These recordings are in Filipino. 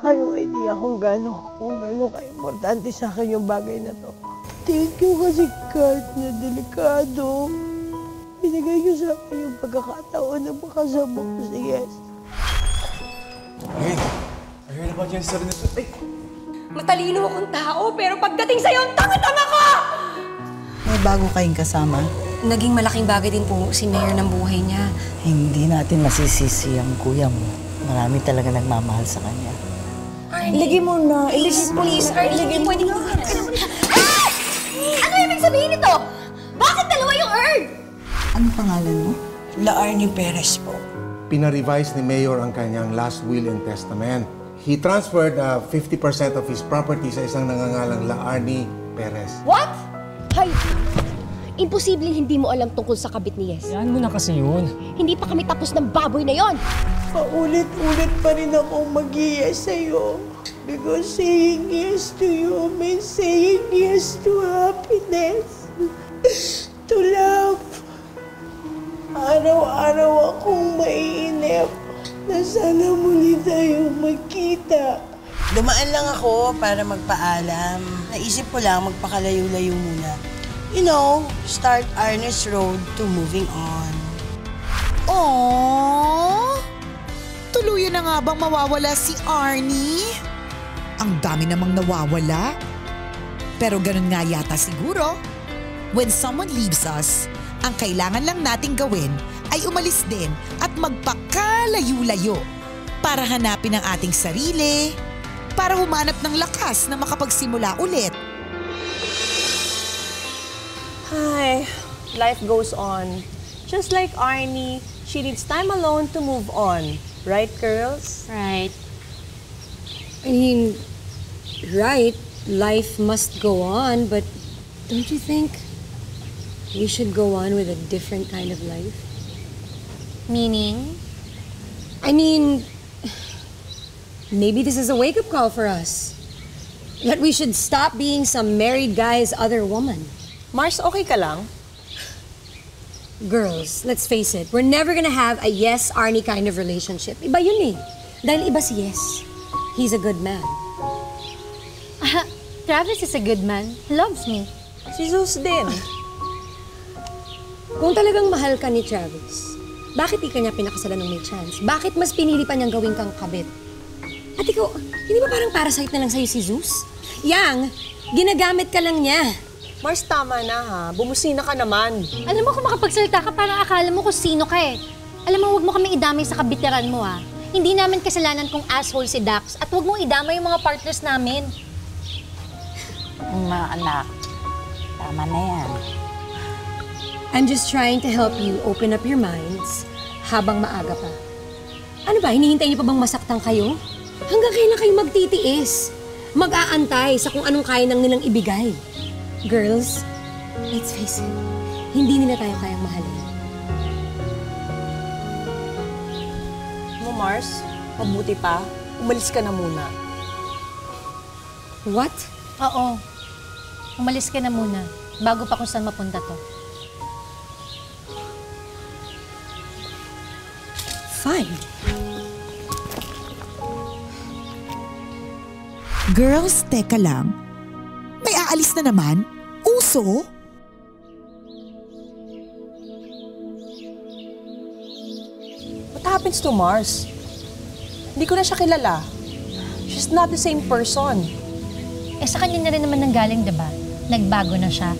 kayong idea kung gano'n ka-importante sa akin yung bagay na to. Thank you kasi kahit na delikado, binigay niyo sa akin yung pagkakataon na makasama ko si Yes. Hey, I heard about your story nito. Ay! Matalino akong tao, pero pagdating sa'yo, ang tanga-tanga ka! May bago kayong kasama. Naging malaking bagay din po si Mayor ng buhay niya. Hindi natin masisisi ang kuya mo. Marami talaga nagmamahal sa kanya. Ilagay mo na. Please, Arnie, hindi pwedeng ano ibig sabihin nito? Bakit dalawa yung Earth? Anong pangalan mo? Laarni Perez po. Pinarevise ni Mayor ang kanyang last will and testament. He transferred 50% of his property sa isang nangangalang Laarni Perez. What? Hay! Imposibleng hindi mo alam tungkol sa kabit ni Yes. Yan mo na kasi yun. Hindi pa kami tapos ng baboy na yon. Paulit-ulit pa rin akong mag-yes sa'yo. Because saying yes to you means saying yes to happiness. To love. Araw-araw akong maiinip na sana muli tayo magkita. Dumaan lang ako para magpaalam. Naisip ko lang magpakalayo-layo muna. You know, start Arnie's road to moving on. Aww! Tuluyan na nga bang mawawala si Arnie? Ang dami namang nawawala. Pero ganun nga yata siguro. When someone leaves us, ang kailangan lang nating gawin ay umalis din at magpakalayo-layo para hanapin ang ating sarili, para humanap ng lakas na makapagsimula ulit. Hi, life goes on. Just like Arnie, she needs time alone to move on. Right, girls? Right. I mean, right, life must go on, but don't you think we should go on with a different kind of life? Meaning? I mean, maybe this is a wake-up call for us. That we should stop being some married guy's other woman. Mars, okay ka lang? Girls, let's face it, we're never gonna have a yes-Arnie kind of relationship. Iba yun eh. Dahil iba si Yes. He's a good man. Travis is a good man. He loves me. Si Zeus din. Kung talagang mahal ka ni Travis, bakit di ka niya pinakasalan ng may chance? Bakit mas pinili pa niyang gawin kang kabit? At ikaw, hindi ba parang parasite na lang sa'yo si Zeus? Yang, ginagamit ka lang niya. Mars, tama na ha. Bumusina ka naman. Alam mo, kung makapagsalita ka, parang akala mo kung sino ka eh. Alam mo, huwag mo kami idamay sa kabitiran mo ha. Hindi namin kasalanan kung asshole si Dax at huwag mong idamay yung mga partners namin. Mga anak, tama na yan. I'm just trying to help you open up your minds habang maaga pa. Ano ba, hinihintay niyo pa bang masaktan kayo? Hanggang kailan kayo magtitiis? Mag-aantay sa kung anong kaya nang nilang ibigay. Girls, let's face it, hindi nila tayo kayang mahalin. Mo, Mars, mabuti pa. Umalis ka na muna. What? Oo. Umalis ka na muna bago pa kung saan mapunta to. Fine. Girls, teka lang. May aalis na naman? Uso? What happens to Mars? Hindi ko na siya kilala. She's not the same person. Eh sa kanya na rin naman nanggaling, diba? Nagbago na siya.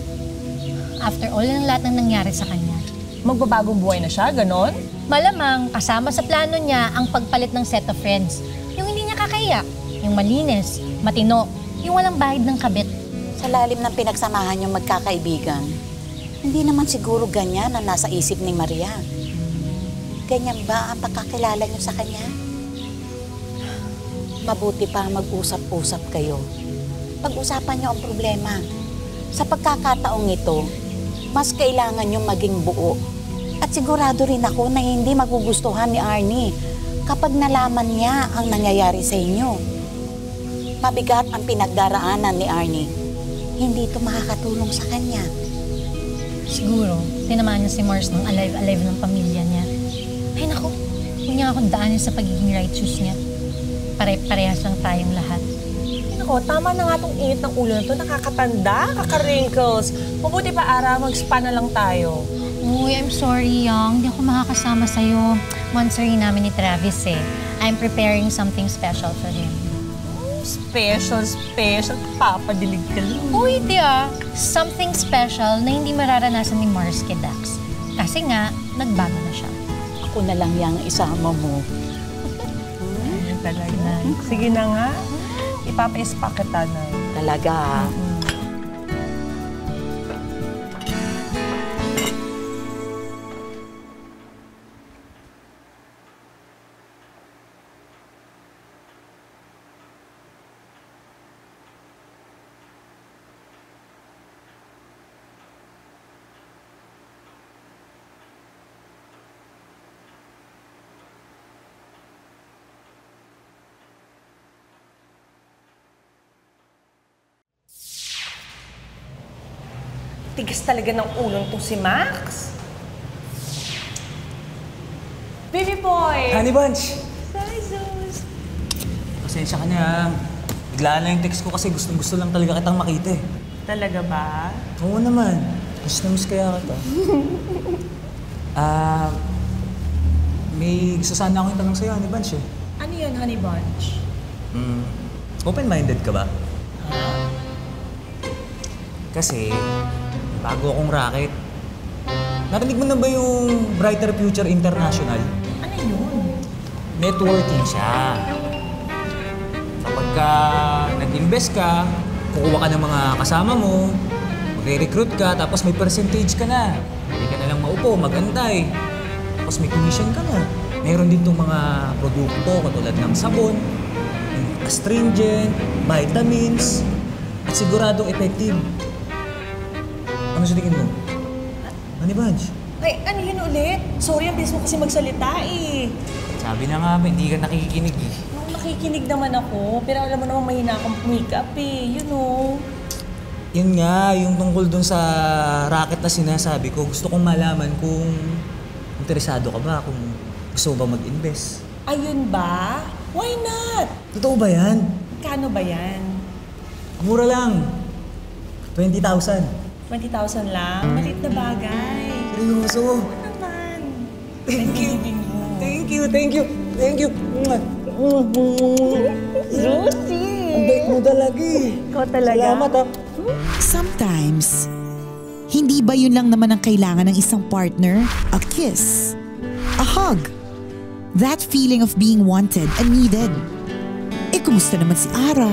After all ng lahat ng nangyari sa kanya. Magbabagong buhay na siya, ganon? Malamang, kasama sa plano niya ang pagpalit ng set of friends. Yung hindi niya kakayak, yung malinis, matino, yung walang bahid ng kabit. Sa lalim ng pinagsamahan yung magkakaibigan, hindi naman siguro ganyan ang nasa isip ni Maria. Ganyan ba ang pagkakilala niyo sa kanya? Mabuti pa mag-usap-usap kayo. Pag-usapan niyo ang problema. Sa pagkakataong ito, mas kailangan yung maging buo. At sigurado rin ako na hindi magugustuhan ni Arnie kapag nalaman niya ang nangyayari sa inyo. Mabigat ang pinagdaraanan ni Arnie. Hindi ito makakatulong sa kanya. Siguro, tinamaan niya si Mars ng alive-alive ng pamilya niya. Ay naku, huwag niya akong daanin sa pagiging righteous niya. pare-parehas lang tayong lahat. Nako, tama na nga tong init ng ulo na to. Nakakatanda, kaka-wrinkles. Mabuti pa, Ara, mag-spa na lang tayo. Uy, I'm sorry, Yang. Hindi ako makakasama sa'yo. Monthsary namin ni Travis eh. I'm preparing something special for him. Special. Papadilig ka lang. Uy, di ah. Something special na hindi mararanasan ni Mars kay Dax. Kasi nga, nagbago na siya. Ako na lang yang isama mo. Ayun talaga. Sige na nga. Ipapa-spa kita na. Talaga. Tigas talaga ng ulong tong si Max. Baby boy! Honey Bunch! Jesus! Pasensya ka na. Biglaan lang yung text ko kasi gustong-gusto lang talaga kitang makita eh. Talaga ba? Oo naman. Miss na miss kaya kita. May gusto sana akong itanong sa'yo, Honey Bunch eh. Ano yun, Honey Bunch? Open-minded ka ba? Kasi, bago akong racket. Narinig mo na ba yung Brighter Future International? Ano yun? Networking siya. Kapag nag-invest ka, kukuha ka ng mga kasama mo, magre-recruit ka, tapos may percentage ka na. Hindi ka na lang maupo, mag-antay. Tapos may commission ka na. Meron din itong mga produkto katulad ng sabon, astringent, vitamins, at siguradong effective. Ano sa tingin mo? Honey Bunch? Ay, ano yun ulit? Sorry, ang bilis mo kasi magsalita eh. Sabi na nga ba, hindi ka nakikinig eh. Nakikinig naman ako, pero alam mo naman mahina akong make-up eh, you know. Yun nga, yung tungkol dun sa racket na sinasabi ko, gusto kong malaman kung interesado ka ba, kung gusto mo ba mag-invest. Ayun ba? Why not? Totoo ba yan? Kano ba yan? Mura lang. 20,000. 20,000 lang? Maliit na bagay. Seryoso? Oo naman. Thank you. Thank you. Lucy! Ang bait mo talaga eh. Ikaw talaga? Salamat ah. Sometimes, hindi ba yun lang naman ang kailangan ng isang partner? A kiss. A hug. That feeling of being wanted and needed. Eh, kumusta naman si Ara?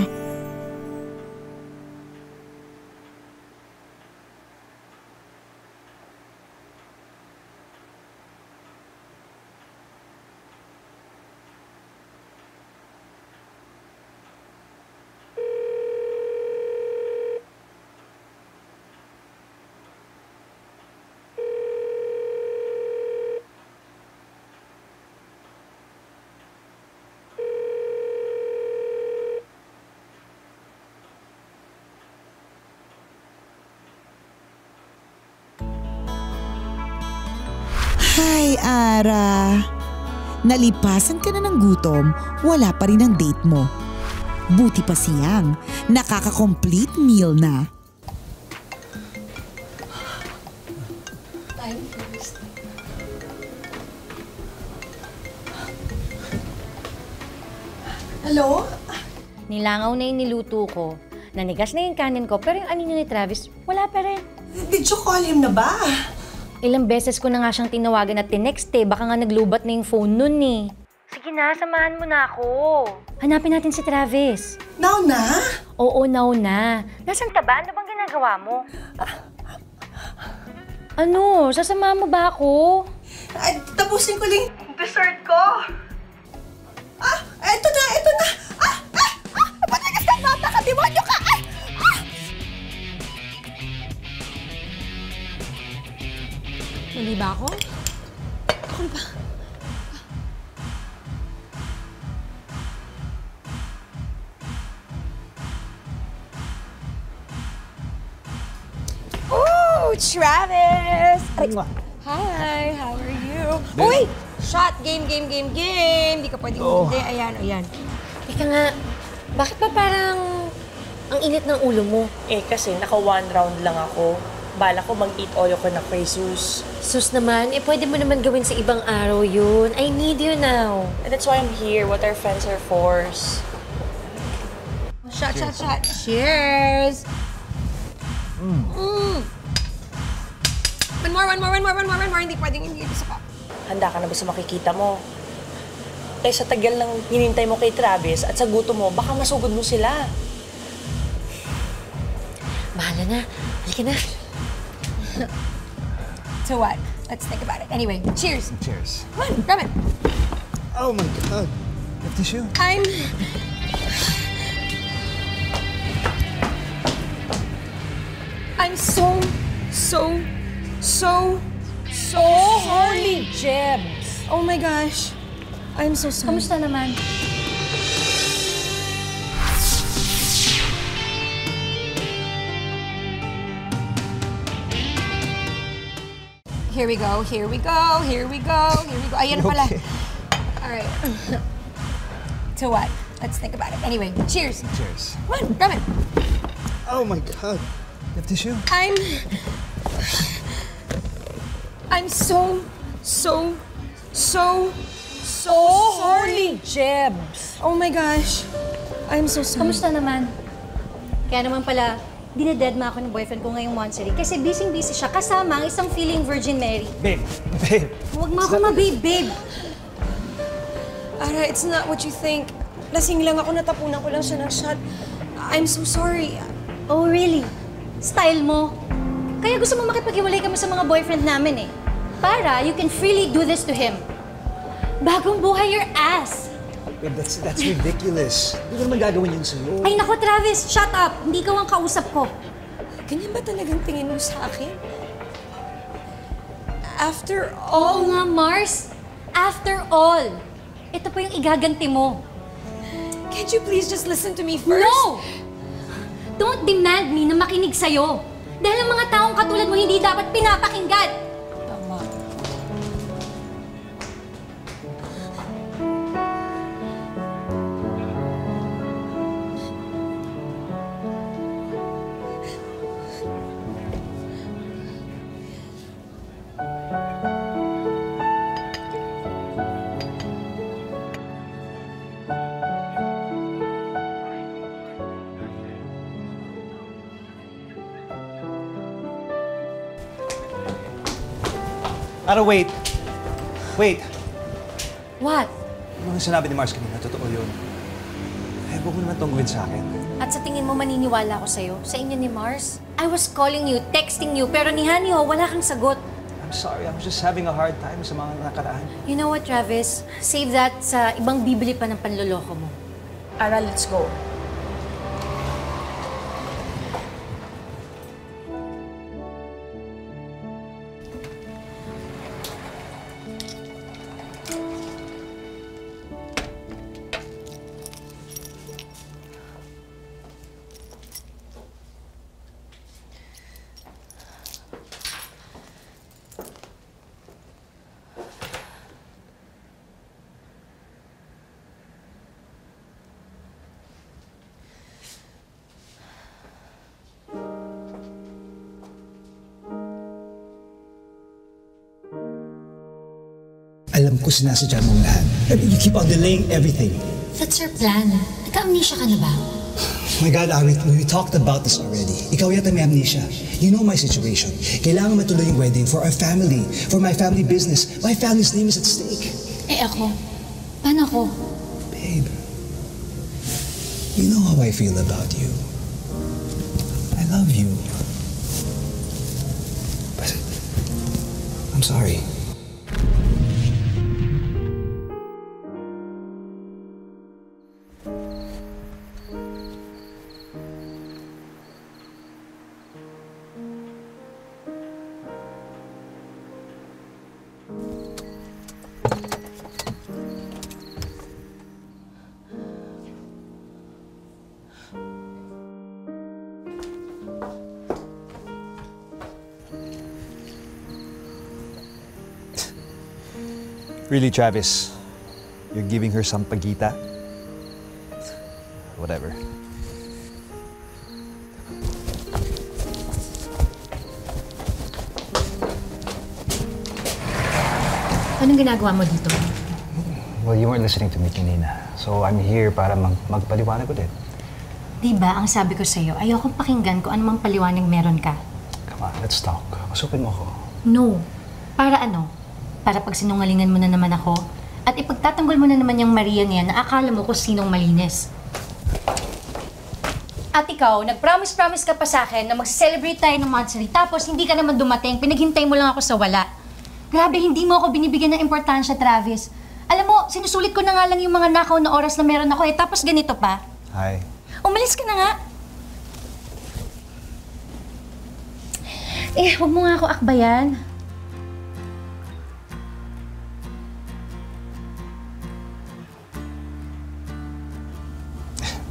Ay, Ara. Nalipasan ka na ng gutom, wala pa rin ang date mo. Buti pa siyang, nakaka-complete meal na. Hello? Nilangaw na yung niluto ko. Nanigas na yung kanin ko, pero yung anino ni Travis, wala pa rin. Did you call him na ba? Ilang beses ko na nga siyang tinawagan at tinext eh. Baka nga naglubat na yung phone nun eh. Sige na, samahan mo na ako. Hanapin natin si Travis. Now na? Oo, now na. Nasaan ka ba? Ano bang ginagawa mo? Ano? Sasama mo ba ako? Ay, tapusin ko lang yung dessert ko. Eto na! Ba't nagkasama ka? Demonyo ka! Mali ba ako? Ako ba? Oh, Travis! Hi, how are you? Uy! Shot! Game! Di ka pwedeng hindi. Ayan. Teka nga, bakit ba parang ang init ng ulo mo? Eh, kasi naka 1 round lang ako. Bala ko mag-eat all ko na kay Sus. Sus naman, pwede mo naman gawin sa ibang araw yun. I need you now. And that's why I'm here, what our friends are for. Shot. Cheers! One more. Hindi pwedeng hindi isa pa. Handa ka na ba sa makikita mo? Eh, sa tagal lang hinintay mo kay Travis at sa gutom mo, baka masugod mo sila. Bahala na. Halika na. So what? Let's think about it. Anyway, cheers. Cheers. Come on, grab it. Oh my God. You have tissue? I'm so Holy Jebs! Oh my gosh. I'm so sorry. Kamusta naman? Here we go. Ayan pala. Okay. All right. So what? Let's think about it. Anyway, cheers. Cheers. Come on, grab it. Oh my God. You have tissue? I'm so Holy Jebs! Oh my gosh. I'm so sorry. Kamusta naman? Kaya naman pala, dinededma ako ng boyfriend ko ngayong Monterey kasi busy-busy siya kasama ang isang feeling Virgin Mary. Babe. Huwag mo ako babe. Ara, it's not what you think. Lasing lang ako, natapunan ko lang siya ng shot. I'm so sorry. Oh, really? Style mo? Kaya gusto mo makipaghiwalay kami sa mga boyfriend namin eh. Para you can freely do this to him. Bagong buhay your ass. Babe, that's ridiculous. Hindi ko naman gagawin yun sa'yo. Ay nako, Travis, shut up. Hindi ka ang kausap ko. Ganyan ba talagang tingin mo sa akin? After all... Oo nga, Mars. After all. Ito pa yung igaganti mo. Can't you please just listen to me first? No! Don't demand me na makinig sa'yo. Dahil ang mga taong katulad mo hindi dapat pinapakinggan. Tama. Ara, wait. What? Ano nga sinabi ni Mars kanina? Totoo yun. Eh, huwag mo naman itong gawin sa akin. At sa tingin mo maniniwala ako sa'yo? Sa inyo ni Mars? I was calling you, texting you, pero ni Honey Ho, wala kang sagot. I'm sorry, I was just having a hard time sa mga nakaraan. You know what, Travis? Save that sa ibang bibili pa ng panloloko mo. Ara, let's go. Alam ko sinasadya mong lahat. You keep on delaying everything. That's your plan. Nagka-amnesia ka na ba? My God, Ari, we talked about this already. Ikaw yata may amnesia. You know my situation. Kailangan matuloy yung wedding for our family, for my family business. My family's name is at stake. Eh ako? Paano ako? Babe, you know how I feel about you. I love you. But I'm sorry. Really, Travis? You're giving her some pagita? whatever. Anong ginagawa mo dito? Well, you weren't listening to me kanina. So I'm here para magpaliwanag ulit. Diba, ang sabi ko sa'yo, ayokong pakinggan kung anumang paliwanag meron ka. Come on, let's talk. Usapin mo ako. No. Para ano? Para pag sinungalingan mo na naman ako at ipagtatanggol mo na naman yung Maria niya na akala mo kung sinong malinis. At ikaw, nag-promise ka pa sa akin na mag-celebrate tayo ng monthsary tapos hindi ka naman dumating, pinaghintay mo lang ako sa wala. Grabe, hindi mo ako binibigyan ng importansya, Travis. Alam mo, sinusulit ko na nga lang yung mga nakaw na oras na meron ako tapos ganito pa. Hi. Umalis ka na nga. Huwag mo nga ako akbayan.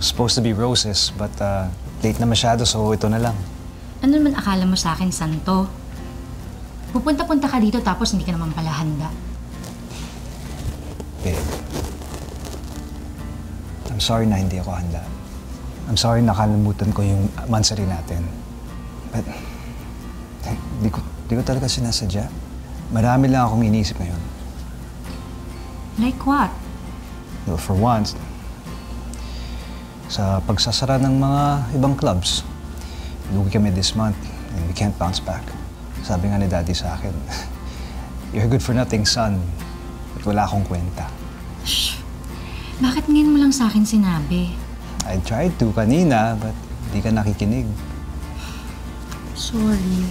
Supposed to be roses, but late na masyado, so ito na lang. Ano naman akala mo sa akin, Santo? Pupunta-punta ka dito tapos hindi ka naman pala handa. Babe, I'm sorry na hindi ako handa. I'm sorry nakalimutan ko yung monthsary natin. But, di ko talaga sinasadya. Marami lang akong iniisip ngayon. Like what? Well, for once, sa pagsasara ng mga ibang clubs, lugi kami this month and we can't bounce back. Sabi nga ni Daddy sa akin, you're good for nothing, son. At wala akong kwenta. Shh! Bakit ngayon mo lang sa akin sinabi? I tried to kanina, but di ka nakikinig. Sorry.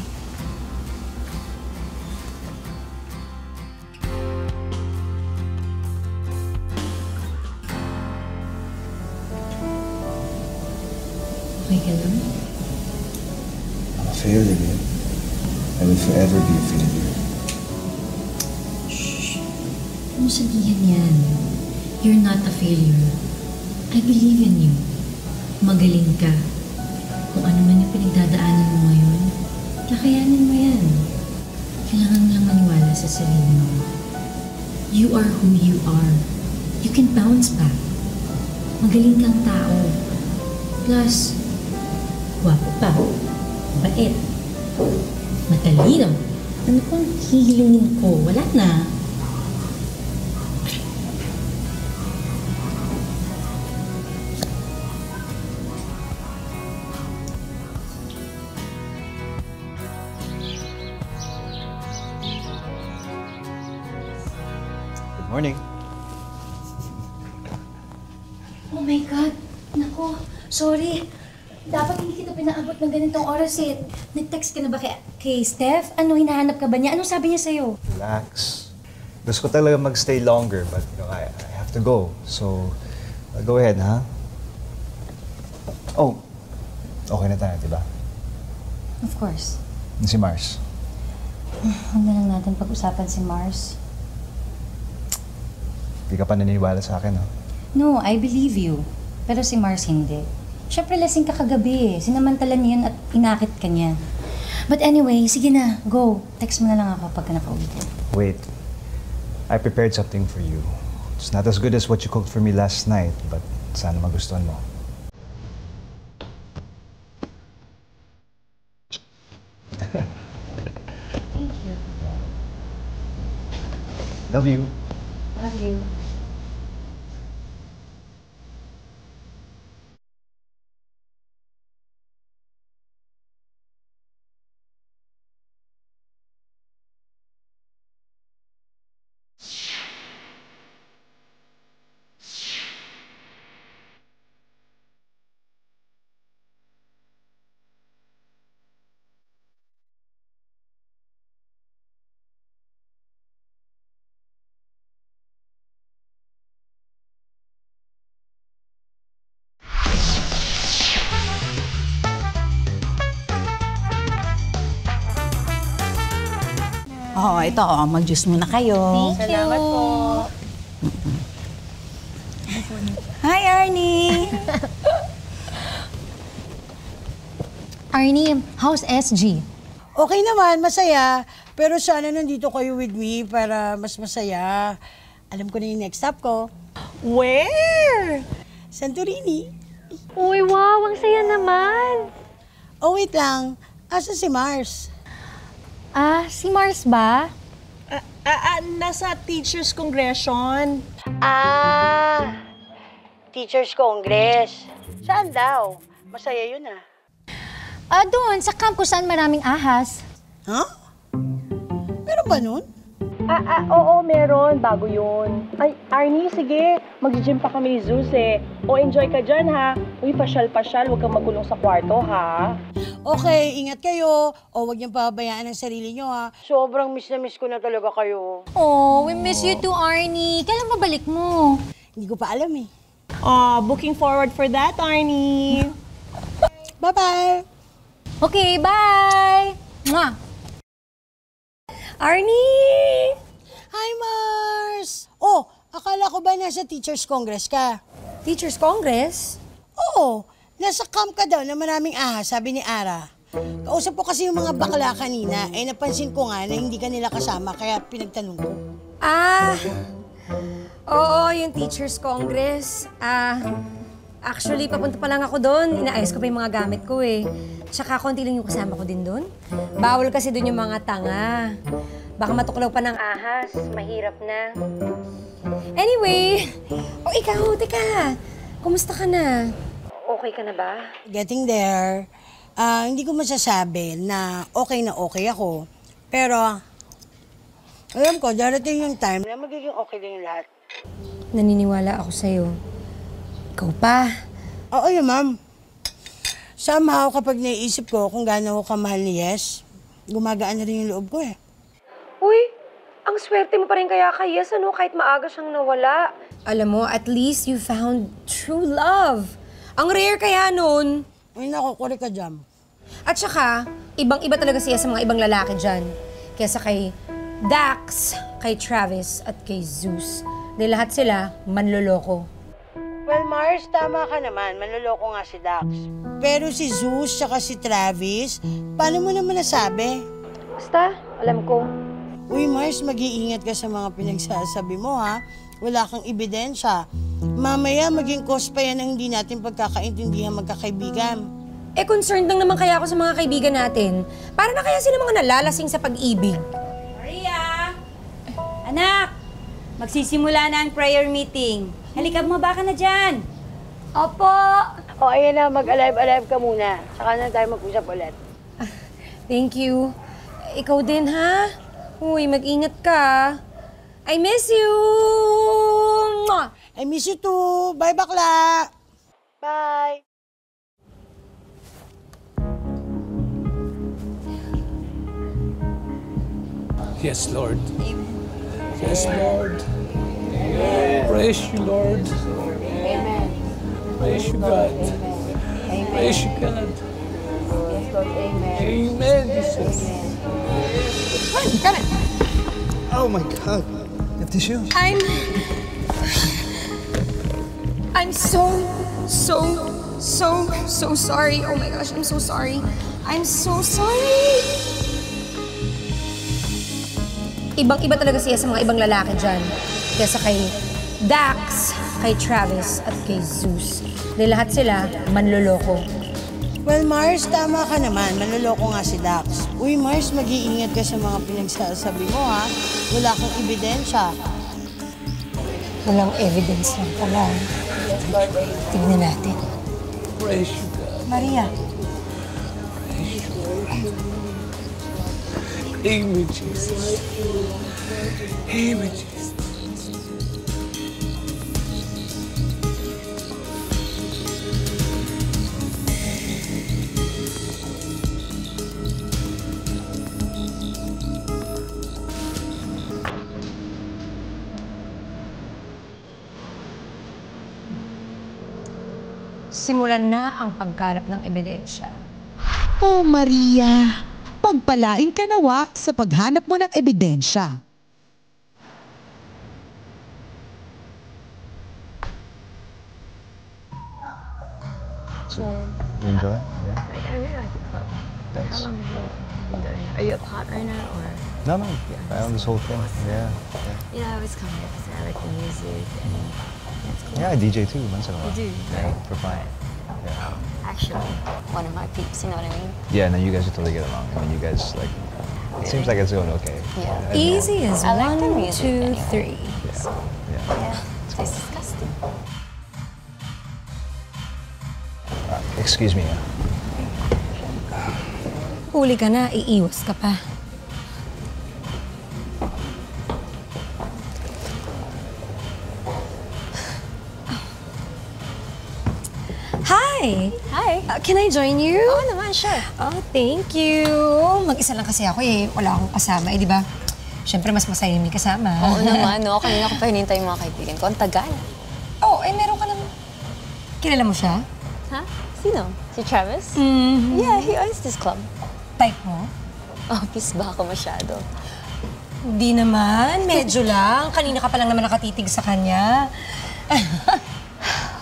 Okay ka lang? I'm a failure, babe. I will forever be a failure. Shh! Ano sabihin yan? You're not a failure. I believe in you. Magaling ka. Kung ano man yung pinagdadaanan mo ngayon, kakayanin mo yan. Kailangan mo lang maniwala sa sarili mo. You are who you are. You can bounce back. Magaling kang tao. Plus, gwapo pa. Bait. Matalino. Ano pang hihilingin ko? Wala na. Good morning. Oh my God! Nako, sorry. Dapat hindi kita pinaabot ng ganitong oras eh. Nag-text ka na ba kay Steph? Ano, hinahanap ka ba niya? Anong sabi niya sa'yo? Relax. Gusto ko talaga magstay longer, but I have to go. So, go ahead, ha? Oh, okay na tayo, di ba? Of course. Si Mars. Huwag na lang natin pag-usapan si Mars. Di ka pa naniniwala sa akin, ha? No, I believe you. Pero si Mars hindi. Siyempre, lasing ka kagabi eh. Sinamantala niya yun at inakit ka niya. But anyway, sige na, go. Text mo na lang ako pagka nakauwi ka. Wait. I prepared something for you. It's not as good as what you cooked for me last night, but sana magustuhan mo. Thank you. Love you. Love you. Oh, ito. Mag-juice muna kayo. Thank you. Salamat po. Hi, Arnie! Arnie, how's SG? Okay naman, masaya. Pero sana nandito kayo with me para mas masaya. Alam ko na yung next stop ko. Where? Santorini. Uy, wow! Ang saya naman! Oh, wait lang. Asa si Mars? Si Mars ba? Nasa Teachers Congression. Teachers Congress. Saan daw? Masaya yun Doon, sa camp kung saan maraming ahas. Huh? Meron ba nun? Oo, meron. Bago yun. Ay, Arnie, sige. Mag-gym pa kami ni Zeus eh. O, enjoy ka dyan, ha? Uy, pasyal-pasyal. Huwag kang magkulong sa kwarto, ha? Okay, ingat kayo. O, huwag niyong pababayaan ang sarili niyo, ha? Sobrang miss na miss ko na talaga kayo. Oh, we miss you too, Arnie. Kailan mabalik mo? Hindi ko pa alam eh. Looking forward for that, Arnie. Bye-bye! Okay, bye! Mwah! Arnie! Hi, Mars! Oh, akala ko ba nasa Teachers Congress ka? Teachers Congress? Oo, nasa camp ka daw na maraming ahas, sabi ni Ara. Kausap ko kasi yung mga bakla kanina, napansin ko nga na hindi ka nila kasama, kaya pinagtanong ko. Oo, yung Teachers Congress. Actually, papunta pa lang ako doon. Inaayos ko pa yung mga gamit ko eh. Tsaka konti lang yung kasama ko din doon. Bawal kasi doon yung mga tanga. Baka matuklaw pa ng ahas. Mahirap na. Anyway, ikaw, teka. Kumusta ka na? Okay ka na ba? Getting there. Hindi ko masasabi na okay ako. Pero, alam ko, darating yung time na magiging okay din yung lahat. Naniniwala ako sa'yo. Ikaw pa. Oo yun, ma'am. Somehow, kapag naiisip ko kung gaano ko kamahal ni Yes, gumagaan na rin yung loob ko eh. Uy, ang swerte mo pa rin kaya kay Yes, kahit maaga siyang nawala. Alam mo, at least you found true love. Ang rare kaya nun. Ay, nakukuri ka dyan. At saka, ibang-iba talaga siya sa mga ibang lalaki dyan. Kesa kay Dax, kay Travis, at kay Zeus. Dahil lahat sila manloloko. Well, Mars, tama ka naman. Manloloko nga si Dax. Pero si Zeus tsaka si Travis, paano mo naman nasabi? Basta, alam ko. Uy, Mars, mag-iingat ka sa mga pinagsasabi mo, ha? Wala kang ebidensya. Mamaya, maging cause pa yan ang hindi natin pagkakaintindihan magkakaibigan. Concerned lang naman kaya ako sa mga kaibigan natin. Para na kaya sila mga nalalasing sa pag-ibig. Maria! Anak! Magsisimula na ang prayer meeting. Halika, bumaba ka na dyan. Opo! O, ayan na, mag-alive-alive ka muna. Saka na tayo mag-usap ulit. Thank you. Ikaw din, ha? Uy, mag-ingat ka. I miss you! Mwah! I miss you too. Bye, bakla! Bye! Yes, Lord. Yes, Lord. Praise you, Lord. Amen. Praise you, God. Amen. Praise you, God. Yes, Lord. Amen. Amen, Jesus. Come on. Oh my God. You have tissue? I'm so sorry. Oh my gosh, I'm so sorry. I'm so sorry. Ibang-iba talaga siya sa mga ibang lalaki dyan. Kesa kay Dax, kay Travis, at kay Zeus. Dahil lahat sila manloloko. Well, Mars, tama ka naman. Manloloko nga si Dax. Uy, Mars, mag-iingat ka sa mga pinagsasabi mo, ha? Wala kang ebidensya. Walang evidence lang pala. Tignan natin. Praise you, God. Maria. Amen, Jesus. Amen, Jesus. Simulan na ang pagkalap ng ebidensya. Oh, Maria, pagpalain ka nawa sa paghanap mo ng ebidensya. So, you enjoy it? Yeah. I really like the club. Thanks. How long have you been doing it? Are you up hot right now, or? No, I own this whole thing. Yeah. You know, I always come here because I like the music and it's cool. Yeah, I DJ too once in a while. You do? Yeah, for fun. Actually, one of my peeps, you know what I mean? Yeah, no, you guys totally get along. I mean, you guys, like, it seems like it's going okay. Yeah. Easy as I like the 1, music 2, anyway. 3. Yeah, it's disgusting. Excuse me. Huli ka na, iiwas ka pa. Hi! Hi! Can I join you? Oo naman, sure. Oh, thank you. Mag-isa lang kasi ako eh. Wala akong kasama eh, di ba? Siyempre, mas masaya yung may kasama. Oo naman, no? Kanina ko pa hinintay yung mga kaibigan ko. Ang tagal. Oh, eh meron ka naman. Kilala mo siya? Ha? Sino? Si Travis? Mm-hmm. Yeah, he owns this club. Type mo? Office ba ako masyado? Hindi naman. Medyo lang. Kanina ka pa lang naman nakatitig sa kanya.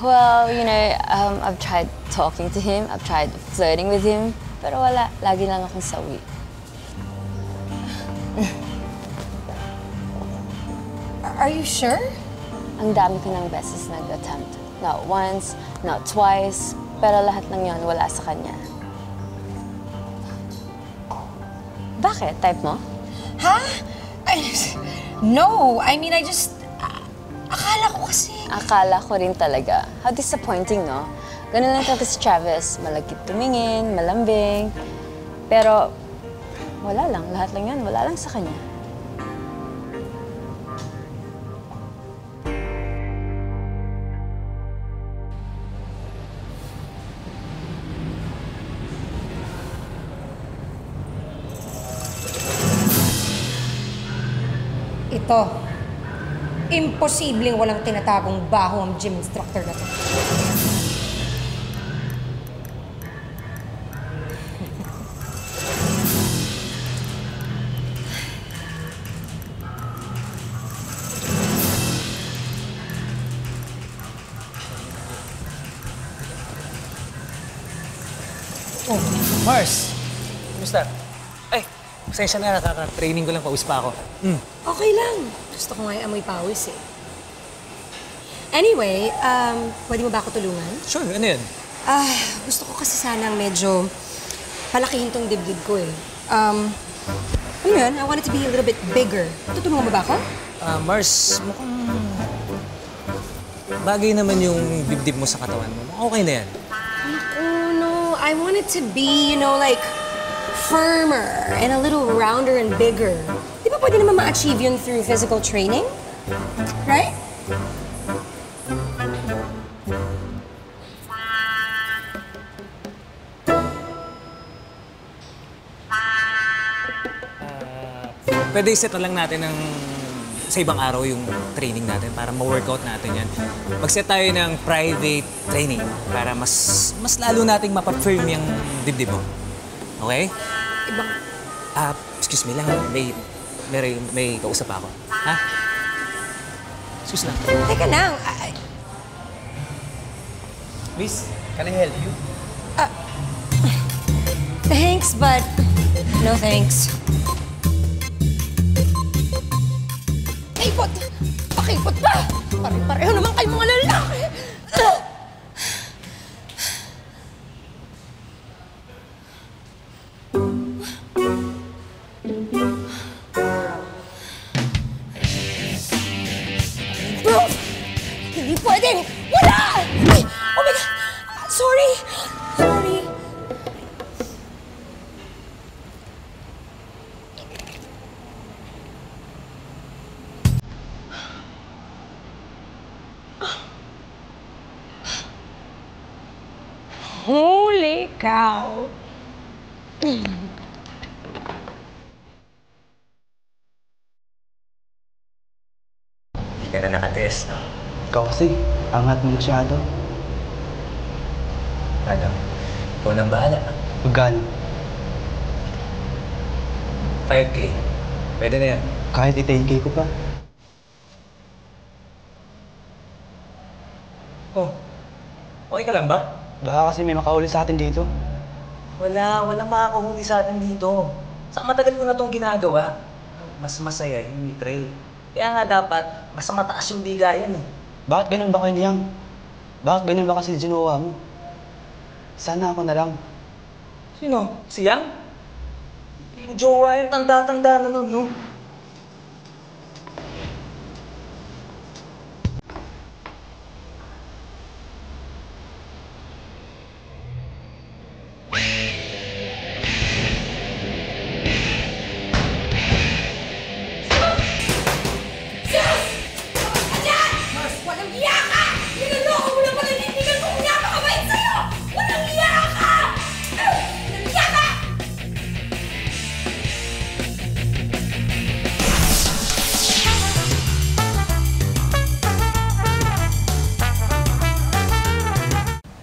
Well, you know, I've tried talking to him. I've tried flirting with him. Pero wala. Lagi lang akong sawi. Are you sure? Ang dami ko ng beses nag-attempt. Not once, not twice. Pero lahat ng yon wala sa kanya. Bakit? Type mo? Ha? No. I mean, I just... akala ko kasi... Akala ko rin talaga. How disappointing, no? Ganun lang talaga si Travis. Malagkit tumingin, malambing. Pero, wala lang. Lahat lang yan. Wala lang sa kanya. Ito. Imposibleng walang tinatagong baho ang gym instructor na to. Oh, Mars! Kumusta? Ay, pasensya na, nakaka-training ko lang, pawis pa ako. Okay lang. Gusto ko nga yung amoy pawis eh. Anyway, pwede mo ba ako tulungan? Sure, ano yun? Gusto ko kasi sanang medyo palakihin tong dibdib ko eh. Ano yun? I want it to be a little bit bigger. Tutulungan mo ba ako? Mars, mukhang bagay naman yung dibdib mo sa katawan mo. Okay na yan. Oh, no. I want it to be, you know, like, firmer and a little rounder and bigger. Di ba pwede naman ma-achieve yun through physical training? Right? Pwede set na lang natin sa ibang araw yung training natin para ma-workout natin yan. Mag-set tayo ng private training para mas lalo nating mapafirm yung dibdib mo. Okay? Ibang... excuse me lang. May kausap ako. Ha? Excuse lang. Teka lang. Miss, can I help you? Thanks, but no thanks. Pakipot! Pakipot pa! Pare-pareho naman kayo mga lalaki! Bro! Hindi pwede! Wala! Ay! Oh my God! Sorry! Sorry! Holy cow! Hindi ka na nakatest. Ikaw kasi, angat mo masyado. Ano? Ikaw nang bahala. Magkano? 5K. Pwede na yan. Kahit i-10K ko pa. Oh. Okay ka lang ba? Baka kasi may makahuli sa atin dito. Walang makakahuli sa atin dito. Sa matagal ko na itong ginagawa, mas masaya yung trail. Kaya nga dapat, mas mataas yung bigayan eh. Bakit ganun ba kayo niyang? Bakit ganun ba kasi ginawa mo? Sana ako na lang. Sino? Si Yang? Yung jowa yung tanda-tanda na nun, no?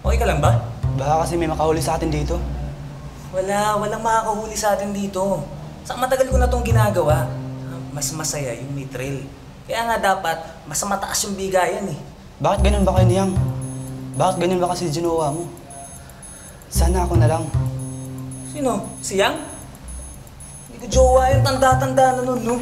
Okay ka lang ba? Baka kasi may makahuli sa atin dito. Walang makakahuli sa atin dito. Sa matagal ko na itong ginagawa. Mas masaya yung may thrill. Kaya nga dapat, mas mataas yung bigayan eh. Bakit ganun ba kayo niyang? Bakit ganun ba kasi ginawa mo? Sana ako na lang. Sino? Si Yang? Hindi ko jowa yung tanda-tanda na nun, no?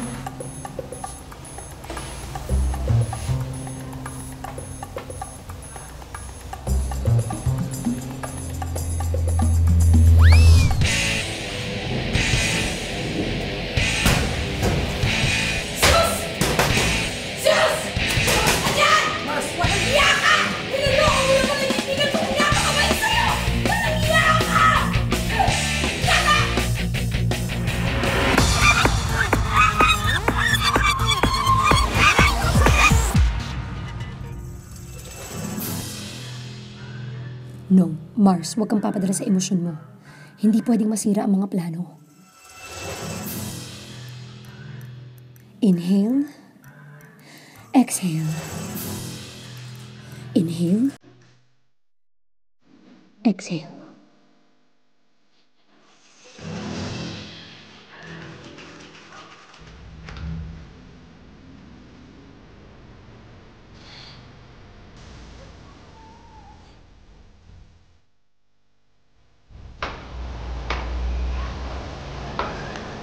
No, Mars, huwag kang papadala sa emosyon mo. Hindi pwedeng masira ang mga plano. Inhale. Exhale. Inhale. Exhale.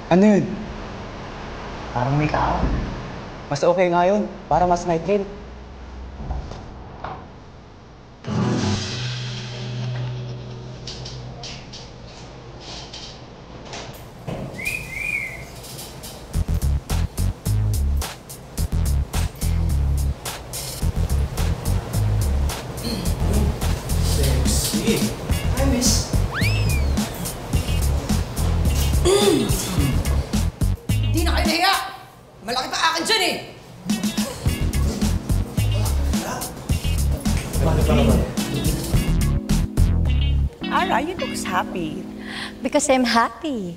Ano yun? Parang may kao. Mas okay nga yun, para mas night thrill. Sexy. Hi, miss. Hindi na kayo nahiya! Malaki pa akin dyan eh! Ara, you looks happy. Because I'm happy.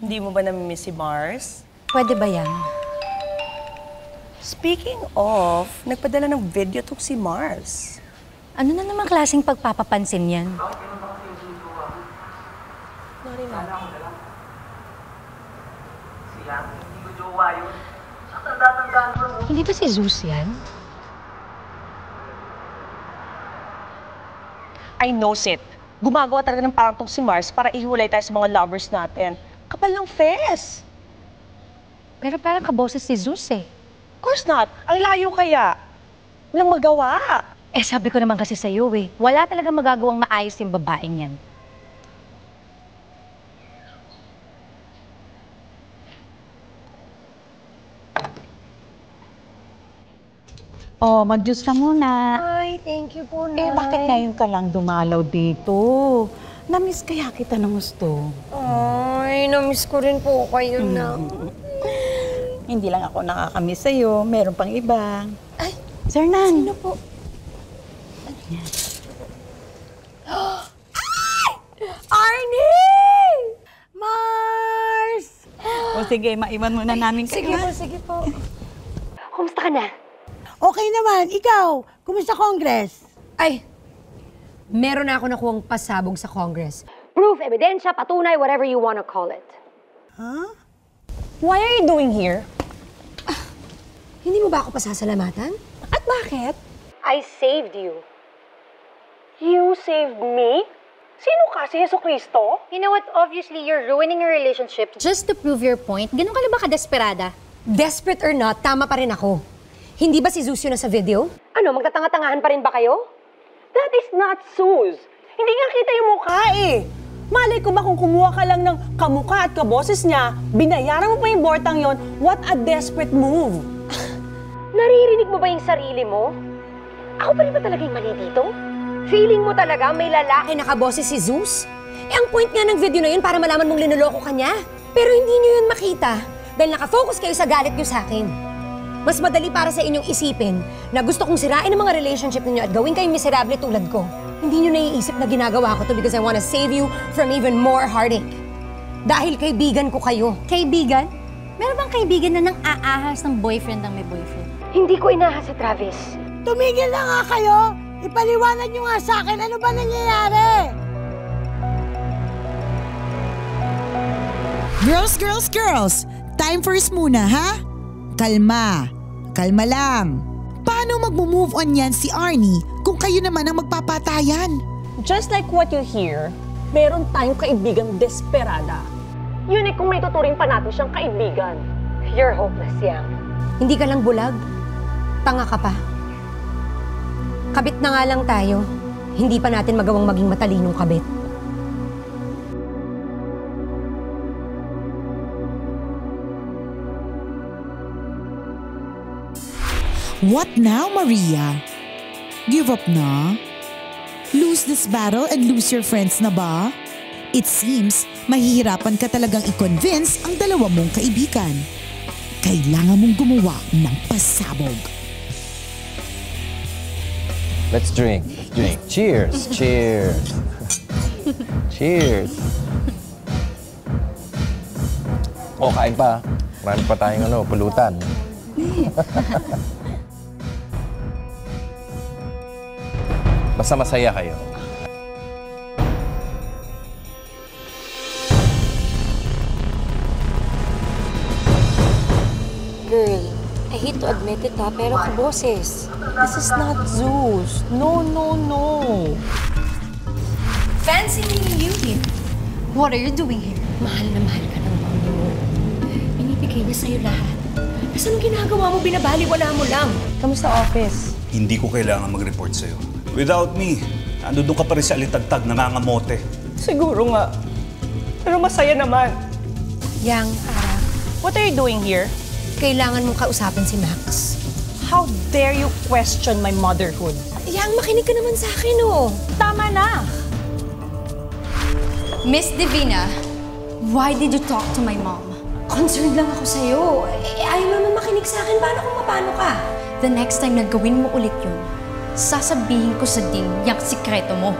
Hindi mo ba namimiss si Mars? Pwede ba yan? Speaking of, nagpadala ng video tong si Mars. Ano na naman klaseng pagpapapansin yan? Hindi ba si Zeus yan? I knows it. Gumagawa talaga ng parang tong si Mars para ihiwalay tayo sa mga lovers natin. Kapal ng fes. Pero parang kaboses si Zeus eh. Of course not. Ang layo kaya. Walang magawa. Eh sabi ko naman kasi sa'yo eh, wala talaga magagawang maayos yung babaeng yan. Oh, mag-juice ka muna. Ay, thank you po, Nay. Eh, bakit ngayon ka lang dumalaw dito? Namiss kaya kita ng gusto. Ay, namiss ko rin po kayo na. Hindi lang ako nakakamiss sa'yo. Meron pang iba. Ay, Sir Nan. Sino po? Yan. Arnie! Mars! O sige, maiwan muna namin kayo. Sige po. Kumusta ka na? Okay naman. Ikaw, kumusta Congress? Ay, meron na ako nakuhang pasabog sa Congress. Proof, ebidensya, patunay, whatever you wanna call it. Huh? Why are you doing here? Hindi mo ba ako pasasalamatan? At bakit? I saved you. You saved me? Sino ka? Si Jesucristo? You know what? Obviously, you're ruining your relationship just to prove your point. Ganun ka na ba ka-desperada? Desperate or not, tama pa rin ako. Hindi ba si Zeus yun na sa video? Ano, magtatanga-tangahan pa rin ba kayo? That is not Zeus. Hindi nga kita yung mukha eh. Malay ko ba kung kumuha ka lang ng kamukha at kaboses niya, binayaran mo pa yung bortang yon, what a desperate move. Naririnig mo ba yung sarili mo? Ako pa rin ba talaga yung mali dito? Feeling mo talaga may lalaki na kaboses si Zeus? Eh, ang point nga ng video na yun para malaman mong linuloko ka niya. Pero hindi niyo yun makita dahil nakafocus kayo sa galit niyo sa akin. Mas madali para sa inyong isipin na gusto kong sirain ang mga relationship ninyo at gawin kayong miserable tulad ko. Hindi niyo naiisip na ginagawa ko to because I want to save you from even more heartache. Dahil kaibigan ko kayo. Kaibigan? Meron bang kaibigan na nang aahas ng boyfriend ng may boyfriend? Hindi ko inahas si Travis. Tumigil na nga kayo! Ipaliwanag niyo nga sa akin ano ba nangyayari? Girls! Time first muna, ha? Kalma. Kalma lang. Paano mag-move on yan si Arnie kung kayo naman ang magpapatayan? Just like what you hear, meron tayong kaibigang desperada. Yun eh kung may tuturing pa natin siyang kaibigan. You're hopeless, Yang. Hindi ka lang bulag. Tanga ka pa. Kabit na nga lang tayo. Hindi pa natin magawang maging matalinong kabit. What now, Maria? Give up na? Lose this battle and lose your friends na ba? It seems, mahihirapan ka talagang i-convince ang dalawa mong kaibigan. Kailangan mong gumawa ng pasabog. Let's drink. Cheers. Cheers. Cheers. O, kain pa. Marami pa tayong pulutan. Basta masaya kayo. Girl, I hate to admit it pero kaboses. This is not Zeus. No. Fancy meeting you here. What are you doing here? Mahal na mahal ka ng mami mo. Binibigay niya sa'yo lahat. Tapos anong ginagawa mo? Binabaliwala mo lang. Kamusta office? Hindi ko kailangan mag-report sa'yo. Without me, doon ka pa rin sa alitagtag, nangangamote. Siguro nga. Pero masaya naman. Yang, what are you doing here? Kailangan mong kausapin si Max. How dare you question my motherhood? Yang, makinig ka naman sa akin, oh. Tama na. Miss Divina, why did you talk to my mom? Concerned lang ako sa'yo. Ayaw naman makinig sa akin. Paano kung mapano ka? The next time na gawin mo ulit yun, sasabihin ko sa Ding yung sikreto mo.